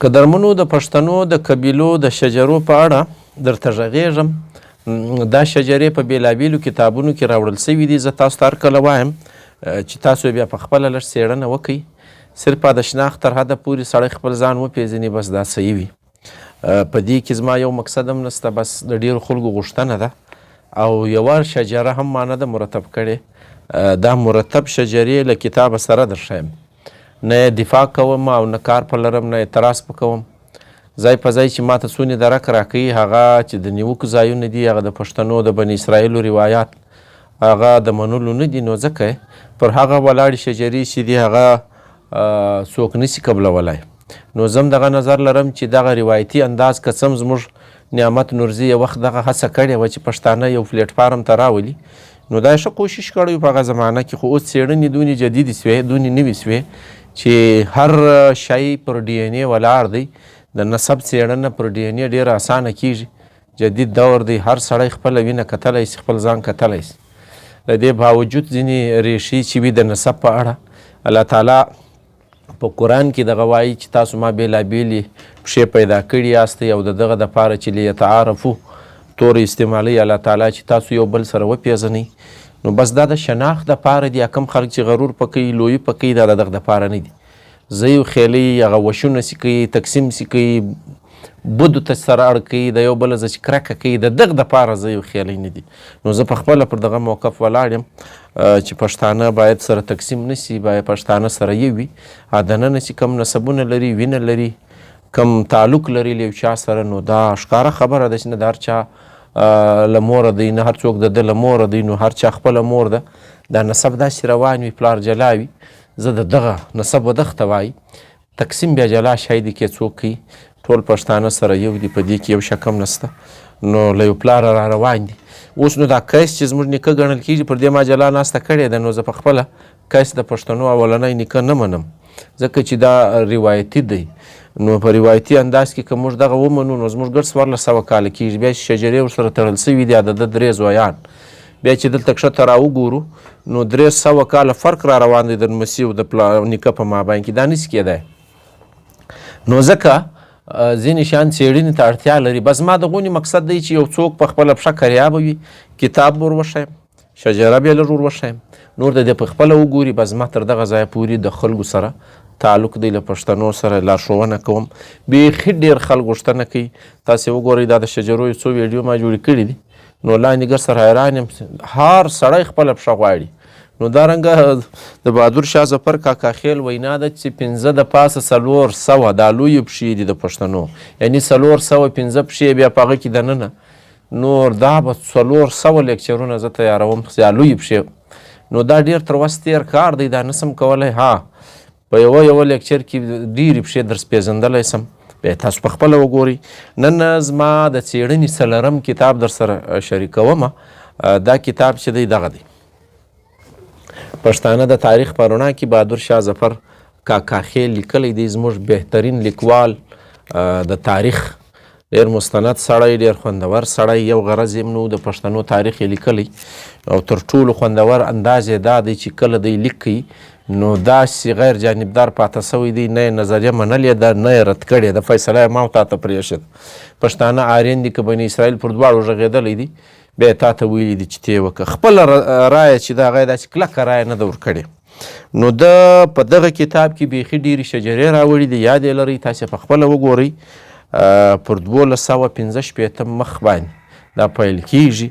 قدرمنو د پښتنو د قبیلو د شجرو په اړه درته غږیږم. دا شجرې په بېلابېلو کتابونو کې راوړل سوي دي. زه تاسو ته هر کله وایم چې تاسو بیا په خپله لږ څېړنه وکئ. صرف د شناخت تر حده پورې سړی خپل ځان وپېژني، بس دا صحیح وي. په دې کې زما یو مقصد هم نسته، بس د ډېرو خلکو غوښتنه ده. او یوه شجره هم ما نه ده مرتب کړې. دا مرتب شجرې له کتابه سره درښیم، نه دفاع کوم او نه کار په لرم، نه اعتراض په کوم. ځای په ځای چې ماته څو درک راکوي، هغه چې د نیوکو ځایونه دي، هغه د پښتنو د بني اسرائیلو روایات هغه د منلو نه دي. نو ځکه پر هغه ولاړې شجرې چې دي هغه څوک نسي قبلولی. نو زه هم دغه نظر لرم چې دغه روایتي انداز که څه هم زموږ نعمت نورزي یو وخت دغه هڅه کړې وه چې پښتانه یو پلیټفارم ته راولي، نو دا ښه کوشش کړی په هغه زمانه کې. خو اوس څېړنې دونې جدیدې سوې، دونې نوې سوې چې هر شی پر ډي ان اے ولاړ دی. د نسب څېړنه پر ډي ان اے ډېره اسانه کیږي. جدید دور دی، هر سړی خپله وینه کتلی سي، خپل ځان کتلی سي. د دې باوجود ځینې ریښې چې وي د نسب په اړه، الله تعالی په قرآن کې دغه وایي چې تاسو ما بېلابېلې پښې پیدا کړي یاستئ او د دغه دپاره چې لیتعارفو تورې استعمالوي الله تعالی چې تاسو یو بل سره وپېژنئ. نو بس دا د شناخت دپاره دي. کم خلک چې غرور په کوي، لویي په کوي، دا د دغه دپاره نه دي. زه یو خیلی هغه وشونه سي کوي، تقسیم سي کوي، بدو ته سره اړ کوي، د یو بله زه چې کرکه کوي، د دغه دپاره زه یو خیلی نه دي. نو زه په خپله پر دغه موقف ولاړ یم چې پښتانه باید سره تقسیم نسي، باید پښتانه سره یو وي. دننه چې کم نسبونه لري، وینه لري، کم تعلق لري له یو چا سره، نو دا ښکاره خبره ده چې نه د هر چا له موره دی، نه هر څوک د ده له موره دی، نو هر چا خپله مور ده. دا نسب داسې روان وي، پلار جلا وي، زه د دغه نسب ودغه ته وایي. تقسیم بیا جلا شی دی کې څوک کوي. ټول پښتانه سره یو دي، په دې کې یو شک هم نسته. نو له یو پلاره را روان دي. اوس نو دا قیس چې زموږ نیکه ګڼل کېږي، پر دې ما جلا ناسته کړې ده. نو زه په خپله قیس د پښتنو اولنی نیکه نه منم، ځکه چې دا روایتي دی. نو په روایتي انداز کې که موږ دغه ومنو، نو زموږ ګډ 1400 کاله کېږي. بیا چې شجرې ورسره تړل سوي دي، د ده 3 زویان. بیا چې دلته کښته را وګورو، نو 300 کاله فرق را روان دی د لمسي او د نیکه په مابین کې. دا نسي کېدی. نو ځکه ځینې شیان څېړنې ته اړتیا لري. بس ما د غونې مقصد دی چې یو څوک په خپله پښه کریابه وي، کتاب ور وښیم، شجره بیا لږ ور وښیم، نور د دې په خپله وګوري. بس ما تر دغه ځایه پورې د خلکو سره تعلق دی، له پښتنو سره لارښوونه کوم. بیخي ډېر خلک غوښتنه کوي. تاسې وګورئ دا د شجرو یو څو ویډیو ما جوړې کړي دي. نو لاندې ګر سره حیران یم، هر سړی خپله پښه غواړي. نو دارنګه د بهادر شاه ظفر کاکا خیل وینا ده چې 5 د پاسه 400 دا لویې پښې دي د پښتنو، یعنی 415 پښې بیا په هغه کې دننه. نور دا به 400 لیکچرونه زه تیاروم، یا لویې پښې. نو دا ډېر تر وس تېر کار دی، دا نسم کولی. ها په یوه لیکچر کې ډېرې پښې درس پېژندلی سم. بیا تاسو په خپله وګورئ. نن زما د څېړنې 4 کتاب در سره شریکومه. دا کتاب چې دی دغه دی، پښتانه د تاریخ په رڼا کې بهادر شاه ظفر کاکا خیل لیکلی دی. زموږ بهترین لیکوال د تاریخ، ډېر مستند سړی، ډېر خوندور سړی. یو غرض یې نو د پښتنو تاریخ یې لیکلی، او تر ټولو خوندور انداز یې دا دی چې کله دی لیک کوي نو داسې غیر جانبدار پاته سوی دی، نه یې نظریه منلې ده، نه یې رد کړې ده. فیصله یې ما او تا ته پرېښې ده. پښتانه آرین دي که بني اسرائیل پر دواړو غږېدلی دي، بیا یې تا ته ویلي دي چې ته یې وکړه. خپله رایه چې ده هغه یې داسې کلکه رایه نه ده ورکړې. نو ده په دغه کتاب کې بیخي ډېرې شجرې راوړي دي، یاد یې لرئ. تاسې په خپله وګورئ. پر 1215 مخ باندې دا پیل کېږي.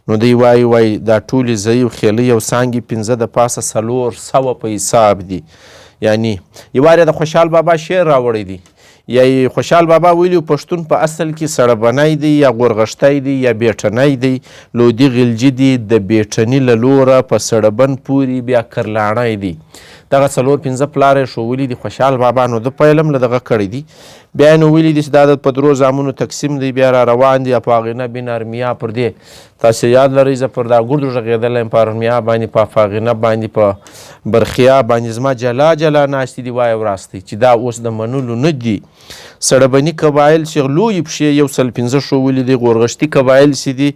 نو دی وایي دا ټولې زه یو خیلۍ او څانګې 5 د پاسه 400 په حساب دي. یعنی یو وار د خوشحال بابا شعر راوړی دی، یا خوشحال بابا ویلي پښتون په اصل کې سړبنی دی، یا غورغښتی دی، یا بیټنی دی. لودي غلجي دی د بیټني له لوره په سړبن پورې بیا کرلاڼی دی. دغه 4-5 پلار یې ښوولي دي خوشحال بابا. نو د پیلم له دغه کړی دي. بیا یې نو ویلي دي چې دا په 3 زامنو تقسیم دی. بیا را روان دي په افاغنه بن ارمیا. پر دې تاسې یاد لرئ زه پر دا ګردو غږېدلی یم، په ارمیا باندې، په افاغنه باندې، په برخیا باندې. زما جلا جلا ناستې دي وایه وراستئ چې دا اوس د منلو نه دي. سړبني قبایل چې لویې پښې 115 ښوولي دي. غورغښتي قبایل چې دي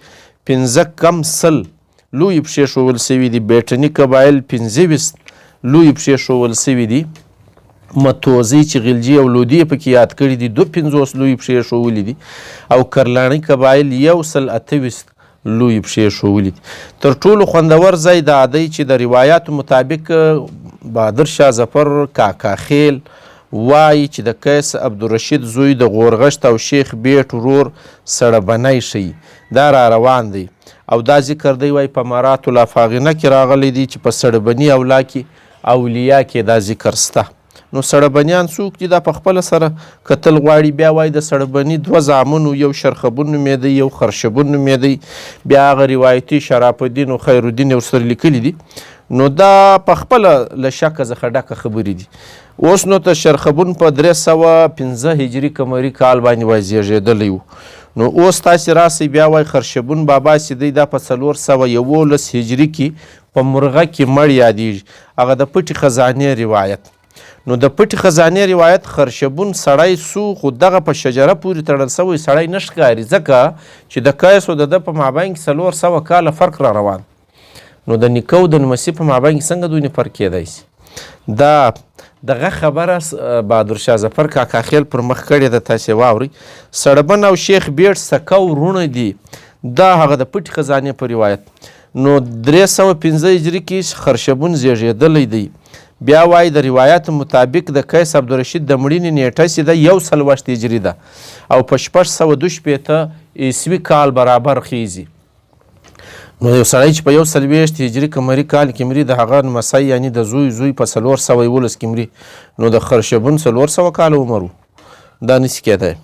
15 کم 100 لویې پښې ښوول سوي دي. بیټني قبایل 25 لویې پښې ښوول سوي دي. متوزی چې غلجي او لودي پکې یاد کړي دي 250 لوی پښې ښوولي دي او کرلاني قبایل 128 لوی پښې ښوولي دي. تر ټولو خوندور ځای دا دی چې د روایاتو مطابق بهادر شاه ظفر کاکا خیل وایي چې د قیس عبدالرشید زوی د غورغشت او شیخ بیټ ورور سړبنی ښیي دا را روان دی او دا ذکر دی وایي په مرات الافاغنه کې راغلی دی چې په سړبني اولا کې اولیا کې دا ذکر سته. نو سړبنیان څوک دي دا په خپله سره کتل غواړي. بیا وایي د سړبني 2 زامن یو شرخبون نومېدی یو خرشبون نومېدی. بیا هغه روایتي شراب الدین او خیر الدین یې ورسره لیکلي دي. نو دا په خپله له شکه څخه ډکه خبرې دي. اوس نو ته شرخبون په 315 هجري قمري کال باندې وایي زیږېدلی و. نو اوس تاسې راسئ بیا وایي خرشبون بابا چې دی دا په 411 هجري کې په مرغه کې مړ یادېږي. هغه د پټې خزانې روایت. نو د پټې خزانې روایت خرشبون سړی سو خو دغه په شجره پورې تړل سوی سړی نه ښکاري ځکه چې د قیس او د ده په مابین کې 400 کاله فرق را روان. نو د نیکه او د لمسي په مابین کې څنګه دوی نه فرق کیدی سي؟ دا دغه خبره بهادر شاه ظفر کاکا خیل پر مخ کړې ده. تاسې واورئ سړبن او شیخ بیټ سکه ورونه دي. دا هغه د پټې خزانې په روایت. نو 315 هجري کې خرشبون زیږېدلی دی. بیا وایي د روایت مطابق د قیس عبدالرشید د مړینې نیټه چې ده 140 هجري ده او په 662 عیسوي کال برابر خیزي. نو یو سړی چې په 140 هجري قمري کال کې مري د هغه نمسی یعنی د زوی په 411 کې مري. نو د خرشبون 400 کاله عمر دا نسی کېدی.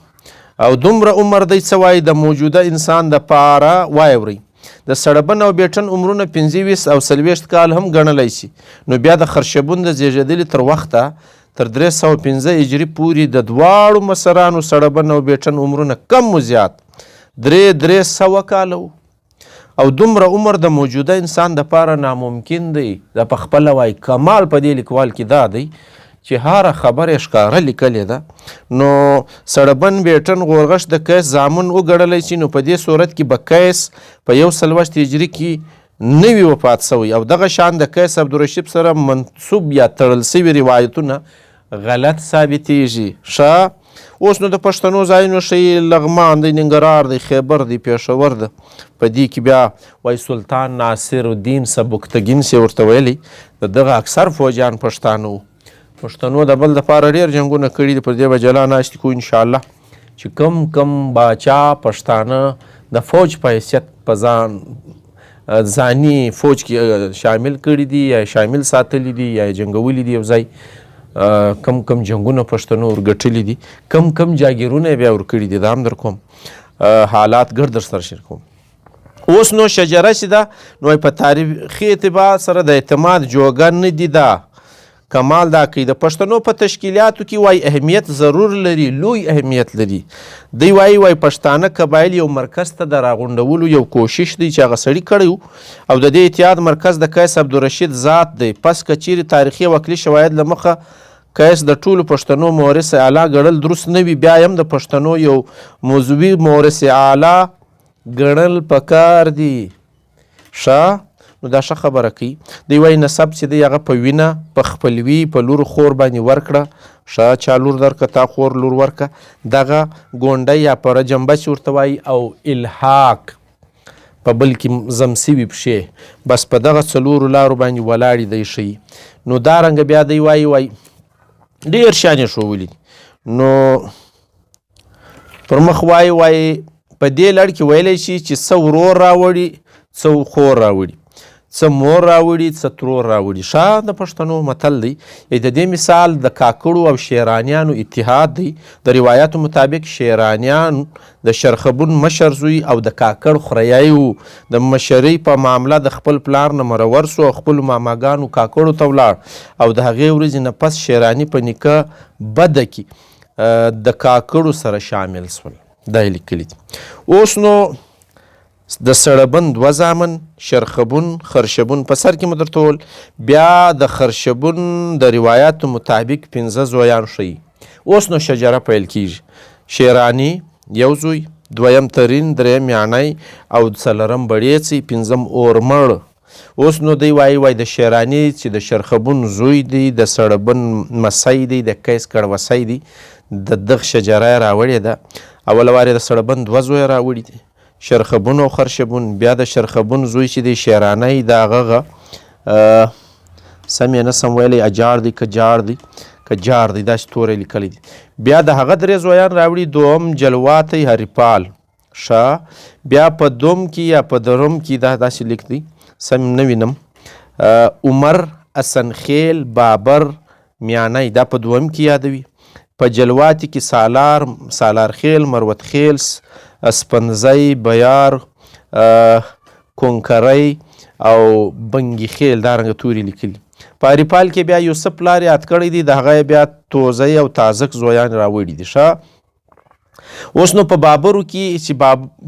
او دومره عمر دی څه وایي د موجوده انسان د پاره واورئ د سړبن او بیټن عمرونه 25 او 40 کال هم ګڼلی شي. نو بیا د خرشبون د زیږېدلي تر وخته تر 315 هجري پورې د دواړو مشرانو سړبن او بیټن عمرونه کم و زیات 300 کاله او دومره عمر د موجوده انسان دپاره ناممکن دی. دا په خپله وایي کمال په دې لیکوال کې دا دی چې هره خبره ښکاره لیکلې ده. نو سړبن بیټن غورغش د قیس زامن وګڼلی شي. نو په دې صورت کې به قیس په 140 هجري کې نوي وفات سوی او دغه شان د قیس عبدالرشید سره منصوب یا تړل سوي روایتونه غلط ثابتېږي. ښه اوس نو د پښتنو ځایونو ښیي لغمان دی، ننګرهار دی، خیبر دی، پېښور ده. په دې کې بیا وایي سلطان ناصر الدین سبکتګین سې ورته ویلی د دغه اکثر فوجیان پښتانه وو. پښتنو د بل دپاره ډېر جنګونه کړي دي. پر دې به جلا ناستې کوو انشاءالله چې کم باچا پښتانه د فوج په حیثیت په ځاني فوج کې شامل کړي دي یا شامل ساتلی دي یا جنګولي دي. یو ځای کم جنګونه پښتنو ورګټلي دي، کم جاګیرونه بیا ورکړي دي. دا هم در کوم حالات ګر در سره شیر کوم. اوس نو شجره چې ده نو په تاریخي اعتبار سره د اعتماد جوګه نه دي. دا کمال دا کوي د پښتنو په تشکیلاتو کې وایي اهمیت ضرور لري، لوی اهمیت لري. دی وایي پښتانه قبایل یو مرکز ته د راغونډولو یو کوشش دی چې هغه سړي کړی او د دې اتحاد مرکز د قیس عبدالرشید ذات دی. پس که چیرې تاریخي او عقلي شواهد له مخه قیس د ټولو پښتنو مورث اعلی ګڼل درست نه وي، بیا هم د پښتنو یو موضوعي مورث اعلی ګڼل پکار دي. ښه نو دا ښه خبره کوي. دی وایي نسب چې دی هغه په وینه په خپلوي په لور خور باندې ورکړه. ښه چا لور درکړه تا خور لور ورکړه. دغه ګونډه یا پره جنبه چې ورته وایي او الحاق په بل کې ضم سوي پښې بس په دغه 4 لارو باندې ولاړې دی ښیي. نو دا رنګه بیا دی وایي ډېر شان یې ښوولي. نو پر مخ وایي په دې لړ کې ویلی شي چې څه ورور راوړي څه خور راوړي، څه مور راوړي څه ترور راوړي. ښه د پښتنو متل دی. د دې مثال د کاکړو او شیرانیانو اتحاد دی. د روایاتو مطابق شیرانیان د شرخبون مشر زوی او د کاکړ خوریایی و. د مشرۍ په معامله د خپل پلار نه مرور سو او خپلو ماماګانو کاکړو ته ولاړ او د هغې ورځې نه پس شیراني په نیکه بده کې د کاکړو سره شامل سول. دا یې لیکلي دي. اوس نو د سړبن 2 زامن شرخبون خرشبون په سر کې مو درته وویل. بیا د خرشبون د روایاتو مطابق 15 زویان ښیي. اوس نو شجره پیل کیږي. شیرانی یو زوی، دویم ترین، دریم یعنی او څلورم بړیڅی، پنځم اورمړ اوس نو دی وایي د شیراني چې د شرخبون زوی دی، د سړبن مسی دی، د قیس کړوسی دی، د دغ شجره یې راوړې ده. اوله وار یې د سړبن 2 زویه راوړي دي، شرخبون او خرشبون. بیا د شرخبون زوی چې دی شیرانی د هغه سم یې نسم ویلی اجار دی که جار دی که جار دی، داسې توری لیکلی دي. بیا د هغه 3 زویان راوړي. دوم جلواتی هریپال ښه. بیا په دوم کې یا په درم کې دا داسې لیک دی سم نه وینم. عمر، اسنخیل، بابر، میانی دا په دوم کې یادوي. په جلواتی کې سالارخیل، مروتخیل، اسپنزی، بیار، کونکری او بنګي خیل دا رنګه توري لیکلي. په هریپال کې بیا یوسف پلار یاد کړی دی، د هغه بیا توزی او تازک زویان راوړي دي ښه. اوس نو په بابرو کې چې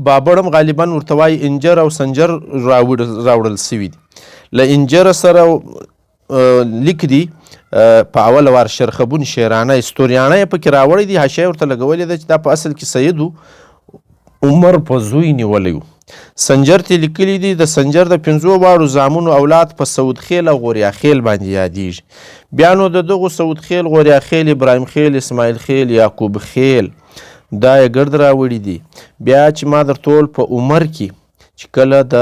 بابر هم غالبا ورته وایي انجر او سنجر راوړل سوي دي. له انجر سره لیک دی په اول وار شرخبون شیرانه ستوریانه یې پکې راوړی دی، حاشیه ورته لګولې ده چې دا په اصل کې سید عمر په زوی نیولی و. سنجر ته لیکلی دی د سنجر د 5 واړو زامنو اولاد په سعود خیل او غوریا خیل باندې یادیږي. بیا نو د دغو سعود خیل، غوریا خیل، ابراهیم خیل، اسماعیل خیل، یعقوب خیل دا یې ګرد راوړي دي. بیا چې ما در ټول په عمر کې چې کله د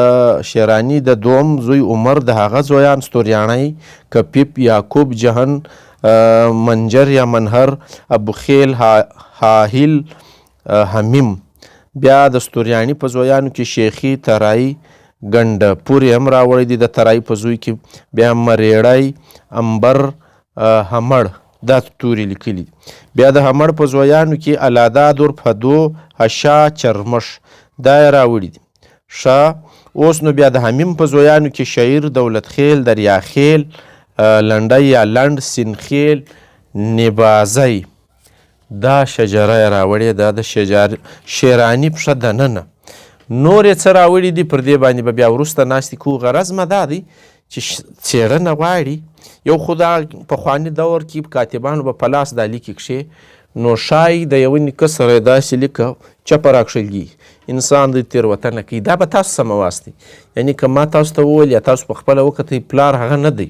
شیرانی د دوم زوی عمر د هغه زویان ستوریانی کپیپ، یعقوب، جهن، منجر یا منهر، ابو خیل، حاهل، حمیم. بیا د ستوریانی په زویانو کې شیخی، ترایی، ګنډه پورې هم راوړی دي. د ترایی په زوی کې بیا مریړی، امبر، همړ دا توري لیکلي. بیا د همړ په زویانو کې الادادور، فدو، هشا، چرمش دا یې راوړي دي ښه. اوس نو بیا د حمیم په زویانو کې شعیر، دولت خیل، دریا خیل، لنډی یا لنډ، سینخیل، نبازی دا شجره یې راوړې ده. د شیرانی پښه دننه نور یې څه راوړي دي پر دې باندې به بیا وروسته ناستې کوو. غرض مه دا دی چې څېړنه غواړي. یو خو دا پخواني دور کې کاتبانو به په لاس دا لیکې کښې نو ښایي د یوه نیکه سره یې داسې لیکه چپه راکښلګي انسان د تېروتنه کوي. دا به تاسو سمه واستئ. یعنی که ما تاسو ته وویل یا تاسو په خپله وکتئ پلار هغه نه دی،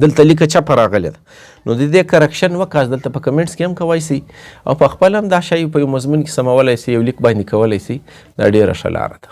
دلته لیکه چپه راغلې ده، نو د دې کرکشن وکاس دلته په کمنټس کې هم کوی سئ او په خپل هم دا شی په یو مضمون کې سمولی سئ، یو لیک باندې کولی سئ. دا ډېره ښه لاره ده.